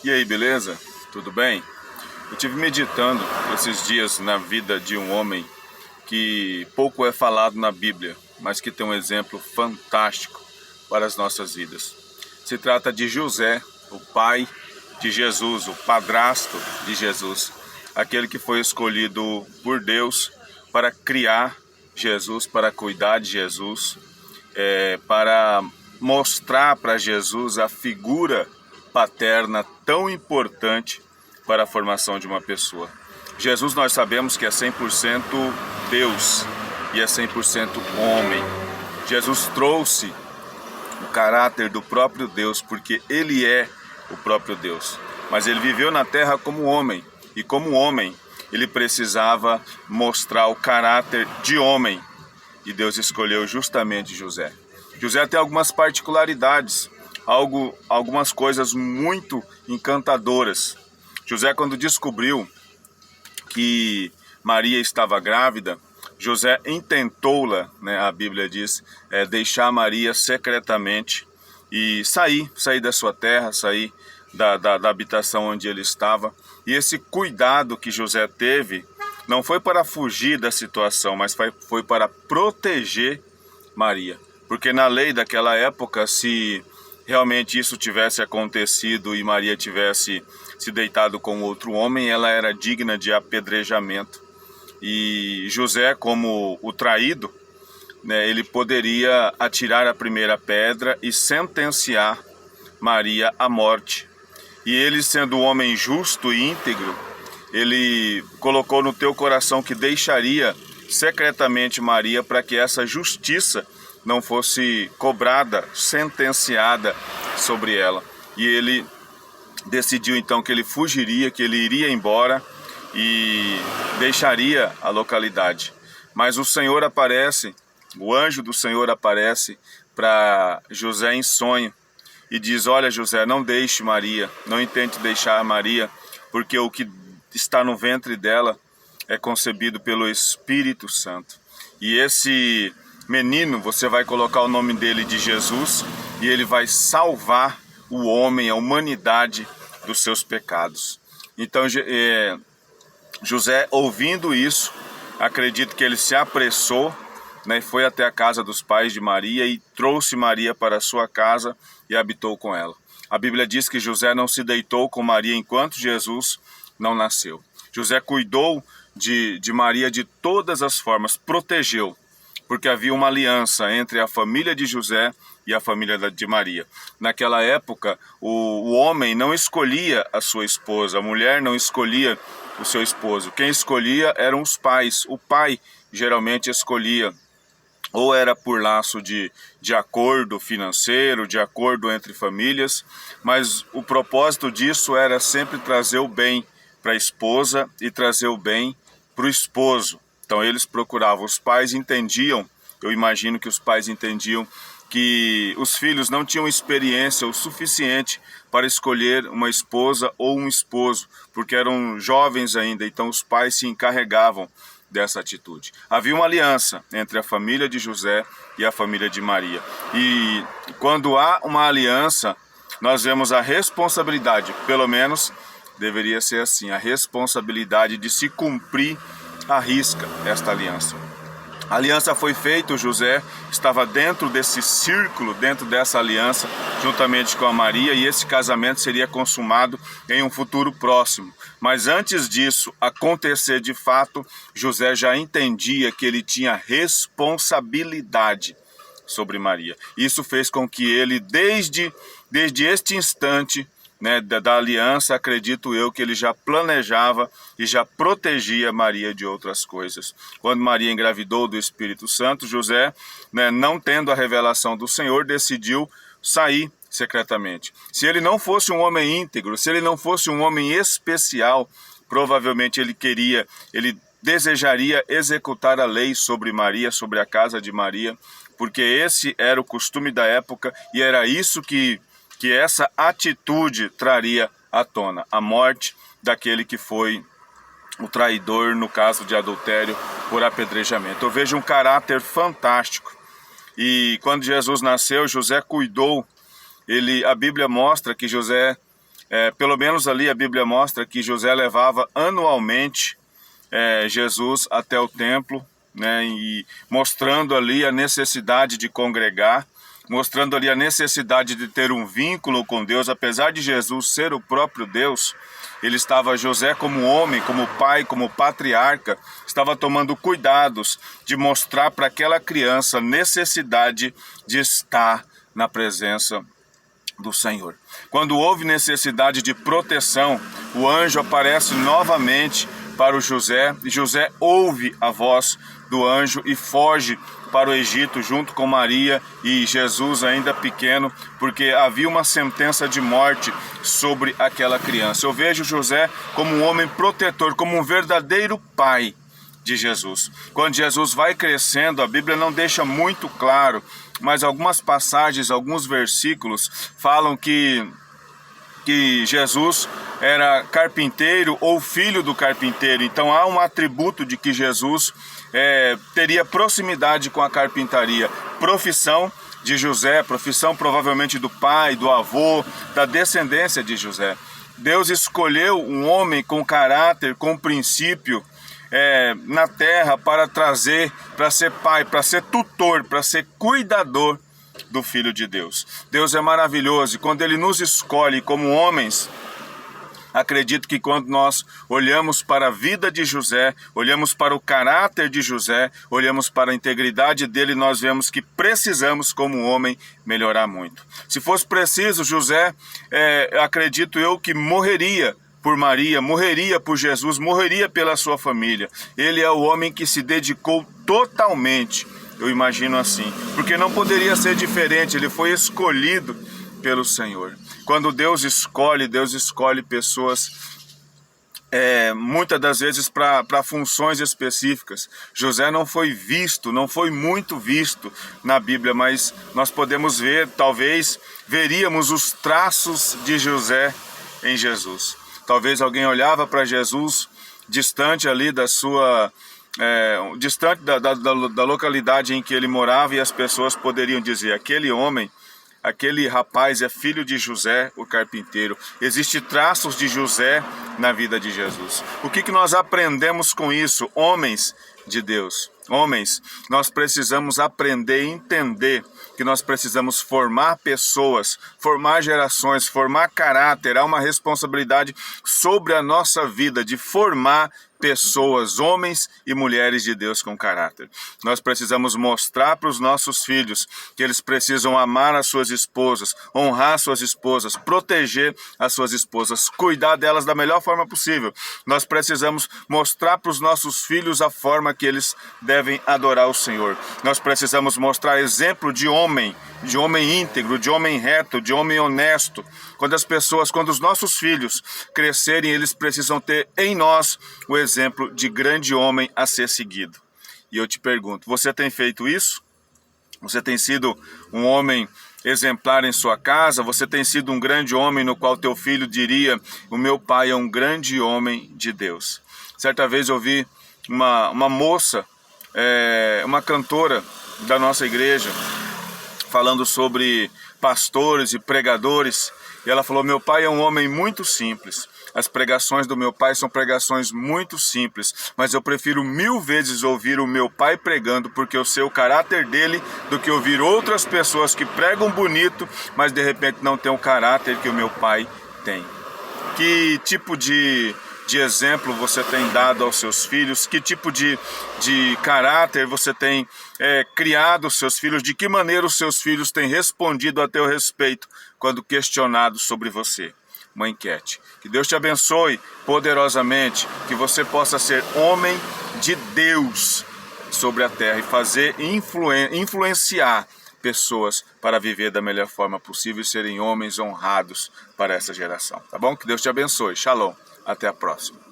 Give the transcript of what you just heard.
E aí, beleza? Tudo bem? Eu tive meditando esses dias na vida de um homem que pouco é falado na Bíblia, mas que tem um exemplo fantástico para as nossas vidas. Se trata de José, o pai de Jesus, o padrasto de Jesus, aquele que foi escolhido por Deus para criar Jesus, para cuidar de Jesus, para mostrar para Jesus a figura paterna tão importante para a formação de uma pessoa. Jesus, nós sabemos que é 100% Deus e é 100% homem. Jesus trouxe o caráter do próprio Deus porque ele é o próprio Deus. Mas ele viveu na terra como homem, e como homem ele precisava mostrar o caráter de homem, e Deus escolheu justamente José. José tem algumas particularidades, algumas coisas muito encantadoras. José, quando descobriu que Maria estava grávida, José intentou-la, né, a Bíblia diz, deixar Maria secretamente e sair da sua terra, sair da habitação onde ele estava. E esse cuidado que José teve não foi para fugir da situação, mas foi para proteger Maria. Porque na lei daquela época, se realmente isso tivesse acontecido e Maria tivesse se deitado com outro homem, ela era digna de apedrejamento. E José, como o traído, né, ele poderia atirar a primeira pedra e sentenciar Maria à morte. E ele, sendo um homem justo e íntegro, ele colocou no teu coração que deixaria secretamente Maria para que essa justiça não fosse cobrada, sentenciada sobre ela. E ele decidiu então que ele fugiria, que ele iria embora e deixaria a localidade. Mas o Senhor aparece, o anjo do Senhor aparece para José em sonho e diz: olha, José, não deixe Maria, não intente deixar Maria, porque o que está no ventre dela é concebido pelo Espírito Santo. E esse menino, você vai colocar o nome dele de Jesus, e ele vai salvar o homem, a humanidade, dos seus pecados. Então, José, ouvindo isso, acredito que ele se apressou, né, foi até a casa dos pais de Maria e trouxe Maria para a sua casa e habitou com ela. A Bíblia diz que José não se deitou com Maria enquanto Jesus não nasceu. José cuidou de Maria de todas as formas, protegeu, porque havia uma aliança entre a família de José e a família de Maria. Naquela época, o homem não escolhia a sua esposa, a mulher não escolhia o seu esposo. Quem escolhia eram os pais. O pai geralmente escolhia, ou era por laço de acordo financeiro, de acordo entre famílias, mas o propósito disso era sempre trazer o bem para a esposa e trazer o bem para o esposo. Então eles procuravam, os pais entendiam, eu imagino que os pais entendiam que os filhos não tinham experiência o suficiente para escolher uma esposa ou um esposo, porque eram jovens ainda, então os pais se encarregavam dessa atitude. Havia uma aliança entre a família de José e a família de Maria. E quando há uma aliança, nós vemos a responsabilidade, pelo menos deveria ser assim, a responsabilidade de se cumprir à risca esta aliança. A aliança foi feita, o José estava dentro desse círculo, dentro dessa aliança, juntamente com a Maria, e esse casamento seria consumado em um futuro próximo. Mas antes disso acontecer de fato, José já entendia que ele tinha responsabilidade sobre Maria. Isso fez com que ele, desde este instante, né, da aliança, acredito eu que ele já planejava e já protegia Maria de outras coisas. Quando Maria engravidou do Espírito Santo, José, né, não tendo a revelação do Senhor, decidiu sair secretamente. Se ele não fosse um homem íntegro, se ele não fosse um homem especial, provavelmente ele desejaria executar a lei sobre Maria, sobre a casa de Maria, porque esse era o costume da época e era isso que essa atitude traria à tona, a morte daquele que foi o traidor no caso de adultério por apedrejamento. Eu vejo um caráter fantástico. E quando Jesus nasceu, José cuidou. A Bíblia mostra que José Pelo menos ali a Bíblia mostra que José levava anualmente Jesus até o templo, né, e mostrando ali a necessidade de congregar, mostrando ali a necessidade de ter um vínculo com Deus. Apesar de Jesus ser o próprio Deus, José como homem, como pai, como patriarca, estava tomando cuidados de mostrar para aquela criança a necessidade de estar na presença do Senhor. Quando houve necessidade de proteção, o anjo aparece novamente para o José, e José ouve a voz do anjo e foge para o Egito junto com Maria e Jesus ainda pequeno, porque havia uma sentença de morte sobre aquela criança. Eu vejo José como um homem protetor, como um verdadeiro pai de Jesus. Quando Jesus vai crescendo, a Bíblia não deixa muito claro, mas algumas passagens, alguns versículos falam que Jesus era carpinteiro ou filho do carpinteiro. Então há um atributo de que Jesus teria proximidade com a carpintaria. Profissão de José, profissão provavelmente do pai, do avô, da descendência de José. Deus escolheu um homem com caráter, com princípio na terra para trazer, para ser pai, para ser tutor, para ser cuidador do Filho de Deus. Deus é maravilhoso, e quando Ele nos escolhe como homens, acredito que quando nós olhamos para a vida de José, olhamos para o caráter de José, olhamos para a integridade dele, nós vemos que precisamos, como homem, melhorar muito. Se fosse preciso, José, acredito eu que morreria por Maria, morreria por Jesus, morreria pela sua família. Ele é o homem que se dedicou totalmente, eu imagino assim, porque não poderia ser diferente. Ele foi escolhido pelo Senhor. Quando Deus escolhe pessoas muitas das vezes para funções específicas. José não foi visto, não foi muito visto na Bíblia, mas nós podemos ver, talvez veríamos os traços de José em Jesus. Talvez alguém olhava para Jesus distante ali da sua... distante da localidade em que ele morava, e as pessoas poderiam dizer: aquele homem, aquele rapaz é filho de José, o carpinteiro. Existem traços de José na vida de Jesus. O que nós aprendemos com isso, homens de Deus? Homens, nós precisamos aprender e entender que nós precisamos formar pessoas, formar gerações, formar caráter. Há uma responsabilidade sobre a nossa vida de formar pessoas, homens e mulheres de Deus com caráter. Nós precisamos mostrar para os nossos filhos que eles precisam amar as suas esposas, honrar suas esposas, proteger as suas esposas, cuidar delas da melhor forma possível. Nós precisamos mostrar para os nossos filhos a forma que eles devem adorar o Senhor. Nós precisamos mostrar exemplo de homem íntegro, de homem reto, de homem honesto. Quando os nossos filhos crescerem, eles precisam ter em nós o exemplo de grande homem a ser seguido. E eu te pergunto, você tem feito isso? Você tem sido um homem exemplar em sua casa? Você tem sido um grande homem no qual teu filho diria: o meu pai é um grande homem de Deus? Certa vez eu vi uma moça, uma cantora da nossa igreja, falando sobre pastores e pregadores, e ela falou: meu pai é um homem muito simples. As pregações do meu pai são pregações muito simples, mas eu prefiro 1000 vezes ouvir o meu pai pregando, porque eu sei o caráter dele, do que ouvir outras pessoas que pregam bonito, mas de repente não tem o caráter que o meu pai tem. Que tipo de exemplo você tem dado aos seus filhos? Que tipo de caráter você tem criado os seus filhos? De que maneira os seus filhos têm respondido a teu respeito quando questionados sobre você? Uma enquete. Que Deus te abençoe poderosamente, que você possa ser homem de Deus sobre a terra e fazer influenciar pessoas para viver da melhor forma possível e serem homens honrados para essa geração. Tá bom? Que Deus te abençoe. Shalom. Até a próxima.